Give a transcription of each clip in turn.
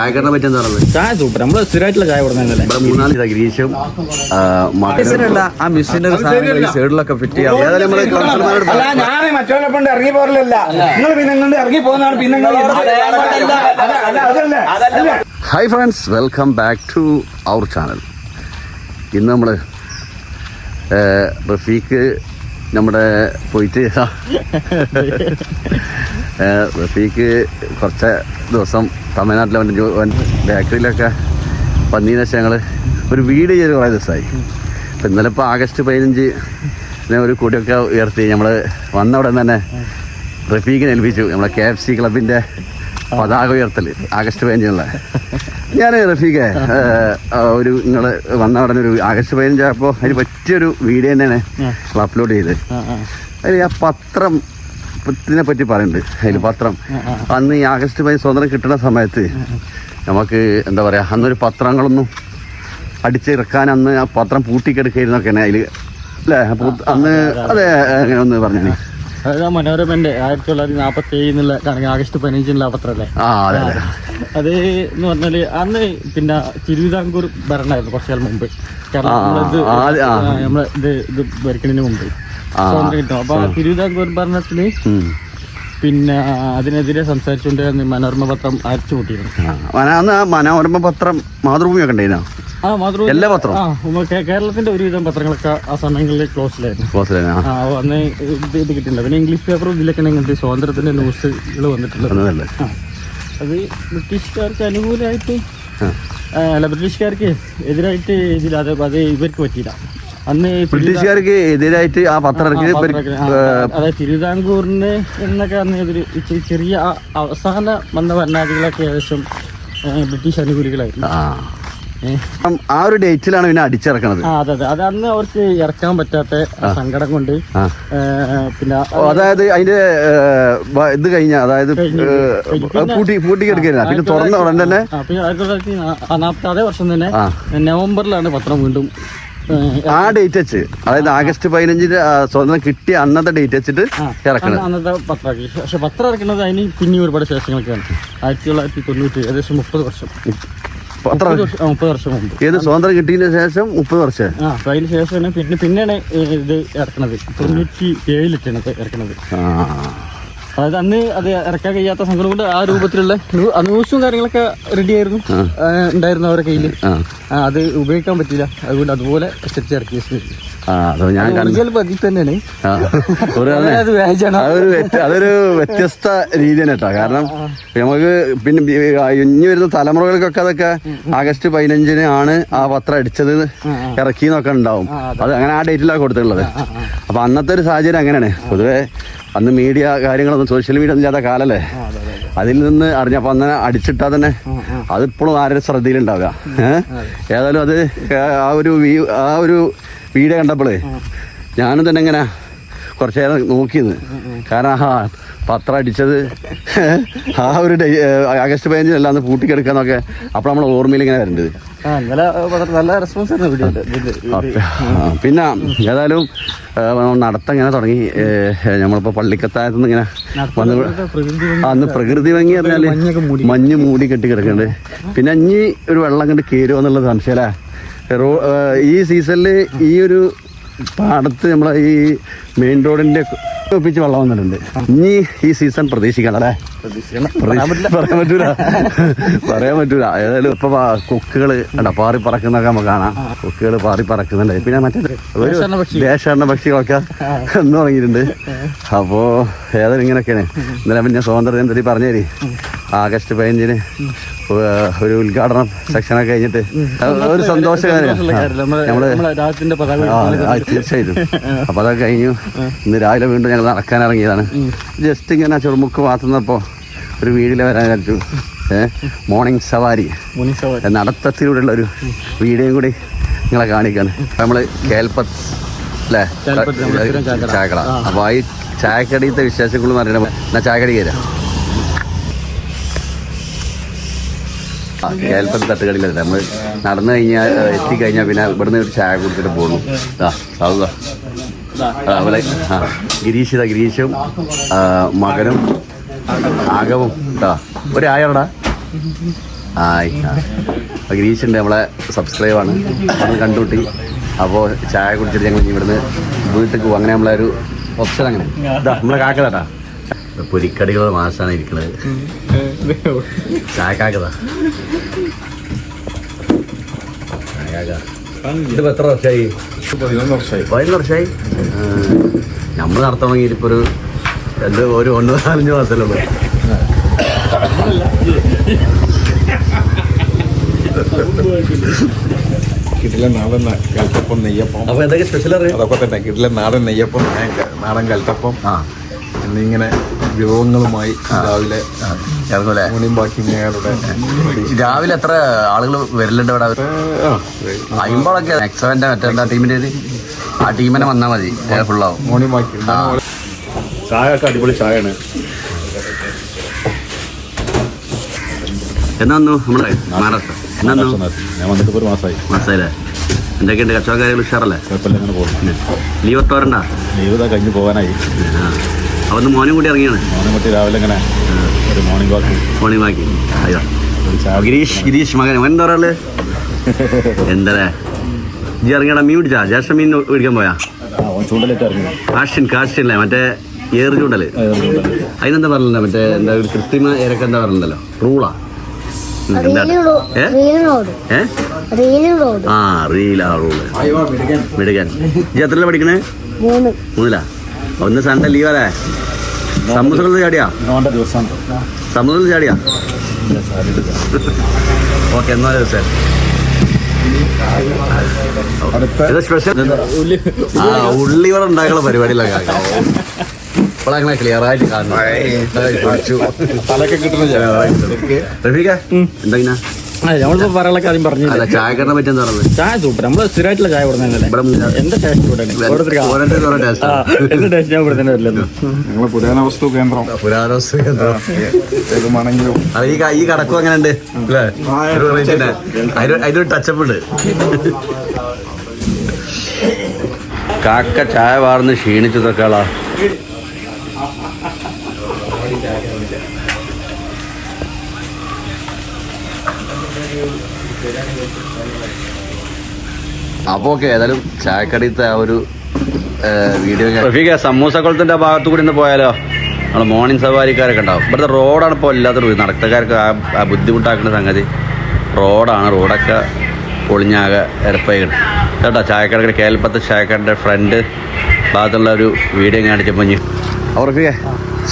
ചായക്കാരനെ പറ്റി എന്താ പറയുന്നത്? ചായ സൂപ്പർ. നമ്മള് സ്ഥിരമായിട്ടുള്ള ചായ കൊടുക്കുന്നതല്ലേ. ഇവിടെ 3-4 ഗ്രീഷും ആ മിഷീന്റെ സൈഡിലൊക്കെ ഫിറ്റ് ചെയ്യാം. ഞാൻ മറ്റവരെക്കൊണ്ട് ഇറങ്ങി പോരല്ല. നിങ്ങൾ പിന്നെ ഇറങ്ങി പോകുന്നതാണ്. പിന്നെ hi friends, welcome back to our channel. ഇന്ന് നമ്മൾ റഫീഖ് നമ്മുടെ പോയിട്ട് റഫീഖ് കുറച്ച് ദിവസം തമിഴ്നാട്ടിലെ ബേക്കറിയിലൊക്കെ വന്നതിന് ശേഷം ഞങ്ങൾ ഒരു വീട് ചെയ്ത് കുറേ ദിവസമായി. അപ്പം ഇന്നലെ ഇപ്പോൾ ആഗസ്റ്റ് 15 ഒരു കൂടിയൊക്കെ ഉയർത്തി നമ്മൾ വന്ന ഉടൻ തന്നെ റഫീഖിനെ ഏൽപ്പിച്ചു. നമ്മളെ KFC ക്ലബിൻ്റെ പതാക ഉയർത്തൽ ആഗസ്റ്റ് 15 ഞാൻ റഫീഖെ ഒരു നിങ്ങൾ വന്ന ഉടനെ ഒരു ആഗസ്റ്റ് 15 ആയപ്പോൾ അതിന് പറ്റിയൊരു വീഡിയോ തന്നെയാണ് അപ്ലോഡ് ചെയ്ത്. അതിൽ ആ പത്രത്തിനെ പറ്റി പറയുന്നുണ്ട്. അതിൽ പത്രം അന്ന് ഈ ആഗസ്റ്റ് 15 സ്വാതന്ത്ര്യം കിട്ടുന്ന സമയത്ത് നമുക്ക് എന്താ പറയുക, അന്നൊരു പത്രങ്ങളൊന്നും അടിച്ചിറക്കാൻ അന്ന് ആ പത്രം പൂട്ടിക്കെടുക്കായിരുന്നൊക്കെയാണ് അതിൽ അല്ലേ? അന്ന് അതെ, അങ്ങനെ ഒന്ന് പറഞ്ഞു. അതായത് മനോരമന്റെ 1947 ആഗസ്റ്റ് 15 പത്രല്ലേ? അത് എന്ന് പറഞ്ഞാല് അന്ന് പിന്നെ തിരുവിതാംകൂർ ഭരണമായിരുന്നു കുറച്ചാൽ മുമ്പ്. നമ്മളെ ഇത് ഭരിക്കുന്നതിന് മുമ്പ് സ്വാതന്ത്ര്യം കിട്ടും. അപ്പൊ തിരുവിതാംകൂർ ഭരണത്തില് പിന്നെ അതിനെതിരെ സംസാരിച്ചുകൊണ്ട് മനോരമ പത്രം അയച്ചു കൂട്ടിയിരുന്നു. മനോരമ പത്രം മാതൃഭൂമിയൊക്കെ ഉണ്ടായിരുന്നോ? എല്ലാ പത്രവും കേരളത്തിന്റെ ഒരുവിധം പത്രങ്ങളൊക്കെ ആ സമയങ്ങളിൽ ക്ലോസിലായിരുന്നു. അന്ന് ഇത് കിട്ടിയില്ല. പിന്നെ ഇംഗ്ലീഷ് പേപ്പറും ഇതിലൊക്കെ ഇങ്ങനത്തെ സ്വാതന്ത്ര്യത്തിന്റെ ന്യൂസുകൾ വന്നിട്ടുള്ളത്. അത് ബ്രിട്ടീഷുകാർക്ക് അനുകൂലമായിട്ട് അല്ല, ബ്രിട്ടീഷുകാർക്ക് എതിരായിട്ട് ഇതില്ലാതെ അത് ഇവർക്ക് പറ്റിയില്ല. അന്ന് ബ്രിട്ടീഷുകാർക്ക് എതിരായിട്ട് ആ പത്രം അതായത് തിരുവിതാംകൂറിന് എന്നൊക്കെ അന്ന് ഒരു ചെറിയ അവസാന വന്ന ഭരണാധികളൊക്കെ ഏകദേശം ബ്രിട്ടീഷ് അനുകൂലികളായിരുന്നു. ആ ഒരു ഡേറ്റിലാണ് പിന്നെ അടിച്ചിറക്കണത്. അതെ അതെ, അത് അന്ന് അവർക്ക് ഇറക്കാൻ പറ്റാത്ത സങ്കടം കൊണ്ട് പിന്നെ അതായത് അതിന്റെ ഇത് കഴിഞ്ഞ അതായത് പൂട്ടിക്കെടുക്കുന്ന പിന്നെ തുറന്ന ഉടൻ തന്നെ 1940 വർഷം തന്നെ നവംബറിലാണ് പത്രം വീണ്ടും ആ ഡേറ്റ് വെച്ച്, അതായത് ആഗസ്റ്റ് 15 സ്വാതന്ത്ര്യം കിട്ടിയ അന്നത്തെ ഡേറ്റ് വെച്ചിട്ട് ഇറക്കണം അന്നത്തെ പത്രമാക്കി. പക്ഷെ പത്രം ഇറക്കുന്നത് അതിന് പിന്നെ ഒരുപാട് ശേഷങ്ങളൊക്കെയാണ്. 1990 ഏകദേശം 30 വർഷം 30 വർഷം മുമ്പ്. ഏത് സ്വാതന്ത്ര്യം കിട്ടിയതിന് ശേഷം 30 വർഷം അതിന് ശേഷമാണ് പിന്നെയാണ് ഇത് ഇറക്കണത്. 97 ഇറക്കണത്. അതായത് അന്ന് അത് ഇറക്കാൻ കഴിയാത്ത സംഘടന കൊണ്ട് ആ രൂപത്തിലുള്ള ന്യൂസും കാര്യങ്ങളൊക്കെ റെഡി ആയിരുന്നു ഉണ്ടായിരുന്നു അവരുടെ കയ്യിൽ. അത് ഉപയോഗിക്കാൻ പറ്റില്ല. അതുകൊണ്ട് അതുപോലെ ഇറക്കി തന്നെയാണ്. അതൊരു വ്യത്യസ്ത രീതി തന്നെ കേട്ടോ. കാരണം നമുക്ക് പിന്നെ ഇനി വരുന്ന തലമുറകൾക്കൊക്കെ അതൊക്കെ ആഗസ്റ്റ് 15 ആണ് ആ പത്രം അടിച്ചത് ഇറക്കിന്നൊക്കെ ഉണ്ടാവും. അത് അങ്ങനെ ആ ഡേറ്റിലാണ് കൊടുത്തിട്ടുള്ളത്. അപ്പൊ അന്നത്തെ ഒരു സാഹചര്യം അങ്ങനെയാണ്. പൊതുവെ അന്ന് മീഡിയ കാര്യങ്ങളൊന്നും സോഷ്യൽ മീഡിയ ഒന്നും ഇല്ലാത്ത കാലല്ലേ. അതിൽ നിന്ന് അറിഞ്ഞപ്പോൾ അന്ന് അടിച്ചിട്ടാൽ തന്നെ അതിപ്പോഴും ആരുടെ ശ്രദ്ധയിലുണ്ടാവുക. ഏതായാലും അത് ആ ഒരു വീഡിയോ കണ്ടപ്പോഴേ ഞാനും തന്നെ ഇങ്ങനെ കുറച്ച് നേരം നോക്കിയത്. കാരണം പത്രം അടിച്ചത് ആ ഒരു ആഗസ്റ്റ് 15 അല്ല അന്ന് പൂട്ടിക്കെടുക്കാന്നൊക്കെ അപ്പോൾ നമ്മൾ ഓർമ്മയിൽ ഇങ്ങനെ വരേണ്ടത്. നല്ല റെസ്പോൺസ് പിന്നെ ഏതായാലും നടത്തം ഇങ്ങനെ തുടങ്ങി. നമ്മളിപ്പോൾ പള്ളിക്കത്തായത്തുനിന്ന് ഇങ്ങനെ വന്ന് അന്ന് പ്രകൃതി ഭംഗി പറഞ്ഞാൽ മഞ്ഞ് മൂടി കെട്ടി കിടക്കുന്നുണ്ട്. പിന്നെ ഇനി ഒരു വെള്ളം കണ്ട് കയറുമോ എന്നുള്ളത് സംശയമല്ലേ. ഈ സീസണിൽ ഈ ഒരു പാടത്ത് നമ്മളെ ഈ മെയിൻ റോഡിന്റെ ഒപ്പിച്ച് വെള്ളം വന്നിട്ടുണ്ട്. ഇനി ഈ സീസൺ പ്രതീക്ഷിക്കണം അല്ലേ? പറയാൻ പറ്റൂല. ഏതായാലും ഇപ്പൊ കൊക്കുകൾ പാറി പറക്കുന്നൊക്കെ നമുക്ക് കാണാം. കൊക്കുകൾ പാറി പറക്കുന്നുണ്ട്. പിന്നെ മറ്റേ ദേശാടന പക്ഷികളൊക്കെ എന്ന് തുടങ്ങിയിട്ടുണ്ട്. അപ്പോ ഏതായാലും ഇങ്ങനെയൊക്കെയാണ്. ഇന്നലെ പിന്നെ സ്വാതന്ത്ര്യം എന്തെങ്കിലും പറഞ്ഞേരി ആഗസ്റ്റ് 15 ഒരു ഉദ്ഘാടനം സെക്ഷനൊക്കെ കഴിഞ്ഞിട്ട് ഒരു സന്തോഷകരമാണ് തീർച്ചയായിട്ടും. അപ്പൊ അതൊക്കെ കഴിഞ്ഞു. ഇന്ന് രാവിലെ വീണ്ടും ഞങ്ങൾ നടക്കാൻ ഇറങ്ങിയതാണ്. ജസ്റ്റ് ഇങ്ങനെ ചെറുമുക്ക് പാത്തുന്നപ്പോ ഒരു വീഡിയോ വരാൻ വിചാരിച്ചു. മോർണിംഗ് സവാരി നടത്തത്തിലൂടെയുള്ള ഒരു വീഡിയോയും കൂടി നിങ്ങളെ കാണിക്കാണ്. നമ്മള് കേൽപ്പത്ത് അല്ലേ ചായക്കട. അപ്പൊ ഈ ചായക്കടയിലത്തെ വിശേഷങ്ങളും അറിയണം. എന്നാ ചായക്കടി കയറാം. കേൽപ്പത്ത് തട്ടുകടിയിലല്ല, നമ്മൾ നടന്നു കഴിഞ്ഞാൽ എത്തിക്കഴിഞ്ഞാൽ പിന്നെ ഇവിടുന്ന് ഒരു ചായ കുടിച്ചിട്ട് പോകുന്നു. അതുപോലെ ഗിരീഷും മകനും ആകവും കേട്ടോ. ഒരു ആയടാ ആയി. അപ്പോൾ ഗിരീഷുണ്ട് നമ്മളെ സബ്സ്ക്രൈബാണ്, നമ്മൾ കണ്ടുകൂട്ടി. അപ്പോൾ ചായ കുടിച്ചിട്ട് ഞങ്ങൾ ഇവിടുന്ന് വീട്ടിൽ പോകും. അങ്ങനെ നമ്മളൊരു ഓപ്ഷൻ അങ്ങനെ നമ്മളെ കാക്കതാട്ടാ പൊരിക്കടികൾ മാസാണ് ഇരിക്കുന്നത്. ചായക്കാക്കതാ ഇതിപ്പോ എത്ര വർഷമായി? 11 വർഷമായി. നമ്മൾ നടത്താൻ തുടങ്ങിയിട്ട് ഇപ്പോൾ ഒരു 9-4 മാസമല്ലേ ഉള്ളൂ. കിടിലൻ നാടൻ കൽത്തപ്പം നെയ്യപ്പം. അപ്പോൾ എന്തൊക്കെ സ്പെഷ്യൽ അതൊക്കെ തന്നെ കിടിലൻ നാടൻ നെയ്യപ്പം, നാടൻ കൽത്തപ്പം എന്നിങ്ങനെ വിഭവങ്ങളുമായി രാവിലെ ഇറങ്ങൂലേ? ബാക്കിങ്ങളുടെ രാവിലെ എത്ര ആളുകൾ വരലുണ്ട് ഇവിടെ? 50 എക്സവന്റെ മറ്റെന്താ ടീമിൻ്റെ ആ ടീമിനെ വന്നാൽ മതി, ഫുള്ളാവും. മോർണിംഗ് ബാക്കി ചായ ഒക്കെ അടിപൊളി ചായയാണ്. എന്നാ വന്നു നമ്മളെ മഹാരാഷ്ട്ര? എന്നാ ഞാൻ വന്നിട്ട് ഒരു മാസമായില്ലേ? എന്തൊക്കെയുണ്ട് കച്ചവട കാര്യങ്ങൾ? ഉഷാറല്ലേ? കുഴപ്പമില്ല, അങ്ങനെ പോകുന്നു. ലീവ് ഒട്ടോരണ്ട? ലീവ് കഴിഞ്ഞ് പോകാനായി. അവന്ന് മോനും കൂടി ഇറങ്ങിയാണ്. മോനെ പറ്റി രാവിലെ ഇങ്ങനെ ഒരു മോർണിംഗ് വാക്കി. അയ്യോ ഗിരീഷ് മകൻ എന്താ പറയാ? എന്തല്ലേ ജി ഇറങ്ങിയാടാ? മീൻ പിടിച്ചാ? ജ്യേഷ്ഠ മീൻ പിടിക്കാൻ പോയാ? ചൂണ്ടലിട്ട് ഇറങ്ങി. കാഷ്ടില്ലേ മറ്റേ ഏറ് ചൂണ്ടല്? അതിനെന്താ പറഞ്ഞില്ല? മറ്റേ എന്താ ഒരു കൃത്രിമ ഏരൊക്കെ എന്താ പറഞ്ഞല്ലോ? റൂളാ? മിടുക്കൻ. ജി എത്രല്ല പഠിക്കണേ? 3-ലാ. ഒന്ന് സൺഡേ ലീവല്ലേ? സമുദ്രത്തിൽ ചാടിയാ? സമുദ്രത്തിൽ ചാടിയാ? ഓക്കെ, എന്നാ ദിവസം സ്പെഷ്യൽ ഉള്ളിവട ഉണ്ടാക്കുന്ന പരിപാടിയിലൊക്കെ ഇപ്പോഴങ്ങനെ ക്ലിയർ ആയിട്ട് കാണുന്നു. റഫീഖ എന്താ നമ്മളിപ്പോ പറയാനൊക്കെ ആദ്യം പറഞ്ഞു. അല്ല ചായക്കാരനെ പറ്റി എന്താ പറയുന്നത്? ചായ സൂപ്പർ. നമ്മള് സ്ഥിരമായിട്ടുള്ള ചായ കൊടുക്കുന്നത് എന്റെ ടേസ്റ്റ് ഇവിടെ പുരാവസ്തു കേന്ദ്രം ഈ കടക്കും അങ്ങനെ ഉണ്ട് അല്ലേ? അതിനൊരു ടച്ചപ്പ് ഉണ്ട്. കാക്ക ചായ വാർന്ന് ക്ഷീണിച്ചതൊക്കെ ആളാ. അപ്പോൾ ഓക്കെ, ഏതായാലും ചായക്കടത്തെ ആ ഒരു വീഡിയോ. റഫീഖ സമൂസ കുളത്തിൻ്റെ ഭാഗത്തു കൂടി ഒന്ന് പോയാലോ? നമ്മൾ മോർണിംഗ് സവാരിക്കാരൊക്കെ ഉണ്ടാവും. ഇവിടുത്തെ റോഡാണ് ഇപ്പോൾ ഇല്ലാത്തൊരു നടത്തക്കാർക്ക് ആ ബുദ്ധിമുട്ടാക്കുന്ന സംഗതി. റോഡൊക്കെ പൊളിഞ്ഞാകെ ഇരപ്പായി കേട്ടോ. ചായക്കടയുടെ കേൽപ്പത്തെ ചായക്കടയുടെ ഫ്രണ്ട് ഭാഗത്തുള്ള ഒരു വീഡിയോ കാണിച്ചപ്പോൾ അപ്പോൾ റഫീഖ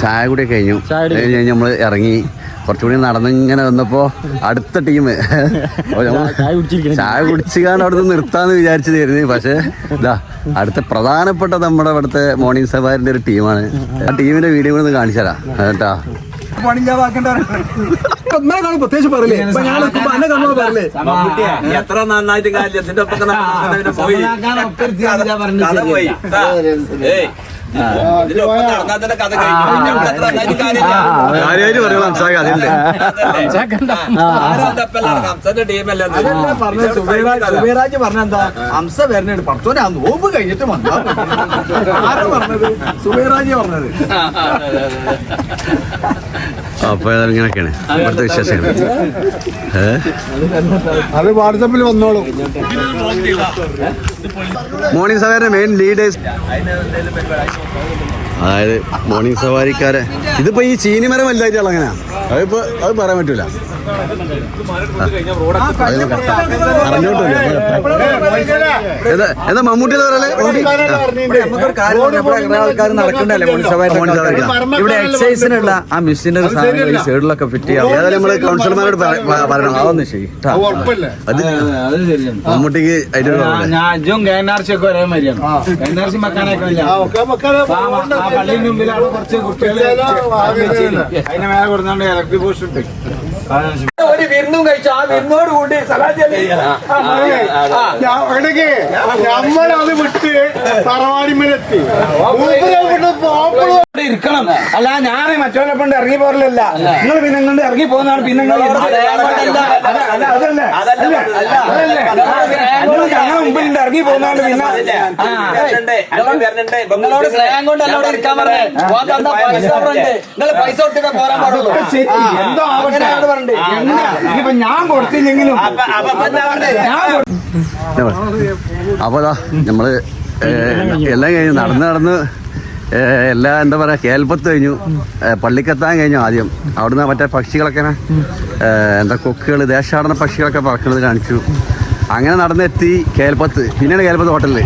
ചായ കൂടി കഴിഞ്ഞു. കഴിഞ്ഞ് നമ്മൾ ഇറങ്ങി കുറച്ചുകൂടി നടന്നിങ്ങനെ വന്നപ്പോൾ അടുത്ത ടീം ചായ കുടിച്ചുകാണ്ട് അവിടെ നിന്ന് നിർത്താന്ന് വിചാരിച്ചതായിരുന്നു. പക്ഷേ ഇതാ അടുത്ത പ്രധാനപ്പെട്ട നമ്മുടെ ഇവിടുത്തെ മോർണിംഗ് സവാരിന്റെ ഒരു ടീമാണ്. ആ ടീമിന്റെ വീഡിയോ കൂടെ ഒന്ന് കാണിച്ചു തരാം കേട്ടാ. പ്രത്യേകിച്ച് പറയില്ലേ എത്ര നന്നായിട്ട് കാര്യത്തിന്റെ കാര്യമായിട്ട് പറയുമ്പോൾ സുബൈറാജ് പറഞ്ഞെന്താ ഹംസ വരണേ പടത്തോനെ ആ നോമ്പ് കഴിഞ്ഞിട്ട് വന്നാ പറഞ്ഞത്? സുബൈറാജ് പറഞ്ഞത്. അപ്പൊ ഇങ്ങനെയൊക്കെയാണ് ഇവിടുത്തെ വിശേഷങ്ങൾ. അത് വാട്സപ്പിൽ വന്നോളൂ. മോർണിംഗ് സവാരിയുടെ മെയിൻ ലീഡേഴ്സ്, അതായത് മോർണിംഗ് സവാരിക്കാരെ. ഇതിപ്പോ ഈ ചീനിമരം വലുതായിട്ടുള്ള അങ്ങനെയാ? അതിപ്പോ അത് പറയാൻ പറ്റൂല. എന്താ മമ്മൂട്ടിയുടെ ആൾക്കാർ നടക്കണ്ടല്ലേ ഇവിടെ എക്സസൈസിനുള്ള ആ മിഷീന്റെ സൈഡിലൊക്കെ ഫിറ്റ് ചെയ്യാം. ഏതായാലും നമ്മള് കൗൺസിലർമാരോട് പറയണം. അതൊന്നും ശരി. അത് മമ്മൂട്ടിക്ക് ഞാനും KNRC ഒക്കെ ഒരേ മാതിരിയാണ്. KNRC പള്ളിന്റെ മുമ്പിലാണ് കുറച്ച് കുട്ടികൾ അതിനെ മേലെ കൊടുത്തോണ്ട് ഇലക്ട്രിക് പോസ്റ്റ് ഇട്ട് ഒരു വിരുന്നും കഴിച്ചു. ആ വിരുന്നോട് കൂടി നമ്മളത് വിട്ട് തറവാടിമേലെത്തി. ഇരിക്കണം. അല്ല ഞാൻ മറ്റവരെ കൊണ്ട് ഇറങ്ങി പോരലല്ല. നിങ്ങൾ പിന്നെ ഇങ്ങോട്ട് ഇറങ്ങി പോകുന്നതാണ്. പിന്നെ ഞങ്ങൾ മുമ്പിൽ ഇറങ്ങി പോകുന്നതാണ്. പിന്നെ പൈസ കൊടുത്തിട്ട് പോരാൻ പാടുള്ളൂ. എന്തോ ഇനിയിപ്പോ ഞാൻ കൊടുത്തില്ലെങ്കിലും അപ്പോൾ നമ്മള് എല്ലാം കഴിഞ്ഞു നടന്ന് എല്ലാ എന്താ പറയുക കേൽപ്പത്ത് കഴിഞ്ഞു, പള്ളിക്കെത്താൻ കഴിഞ്ഞു. ആദ്യം അവിടുന്ന് മറ്റേ പക്ഷികളൊക്കെ എന്താ കൊക്കുകൾ ദേശാടന പക്ഷികളൊക്കെ പറക്കുന്നത് കാണിച്ചു. അങ്ങനെ നടന്നെത്തി കേൽപ്പത്ത്. പിന്നീട് കേൽപ്പത്ത് ഹോട്ടലിൽ.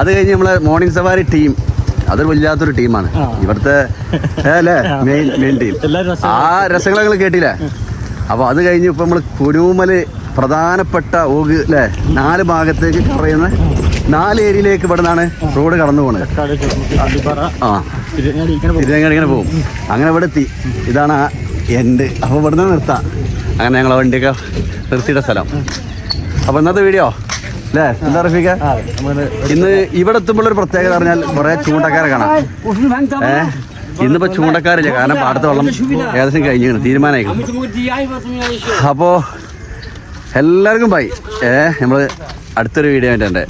അത് കഴിഞ്ഞ് നമ്മളെ മോർണിംഗ് സവാരി ടീം, അതൊരു വല്ലാത്തൊരു ടീമാണ് ഇവിടുത്തെ അല്ലേ മെയിൻ ടീം. ആ രസങ്ങൾ നിങ്ങൾ കേട്ടില്ലേ? അപ്പോൾ അത് കഴിഞ്ഞ് ഇപ്പം നമ്മൾ കുനൂമല് പ്രധാനപ്പെട്ട ഓഗ് അല്ലേ 4 ഭാഗത്തേക്ക് കവർ ചെയ്യുന്ന 4 ഏരിയയിലേക്ക് ഇവിടെ നിന്നാണ് റോഡ് കടന്നു പോകുന്നത്. ഇങ്ങനെ പോകും. അങ്ങനെ ഇവിടെ എത്തി. ഇതാണ് ആ എൻഡ്. അപ്പോൾ ഇവിടെ നിന്ന് നിർത്താം. അങ്ങനെ ഞങ്ങളെ വണ്ടിയൊക്കെ നിർത്തിയിട്ട സ്ഥലം. അപ്പോൾ ഇന്നത്തെ വീഡിയോ അല്ലേ എന്താ റഫീക്ക? ഇന്ന് ഇവിടെ എത്തുമ്പോഴൊരു പ്രത്യേകത പറഞ്ഞാൽ കുറേ ചൂണ്ടക്കാരെ കാണാം. ഇന്നിപ്പോൾ ചൂണ്ടക്കാരില്ല, കാരണം പാടത്തെ വെള്ളം ഏകദേശം കഴിഞ്ഞു, തീരുമാനമായി. അപ്പോൾ എല്ലാവർക്കും ബൈ. നമ്മൾ അടുത്തൊരു വീഡിയോ ആയിട്ടുണ്ട്.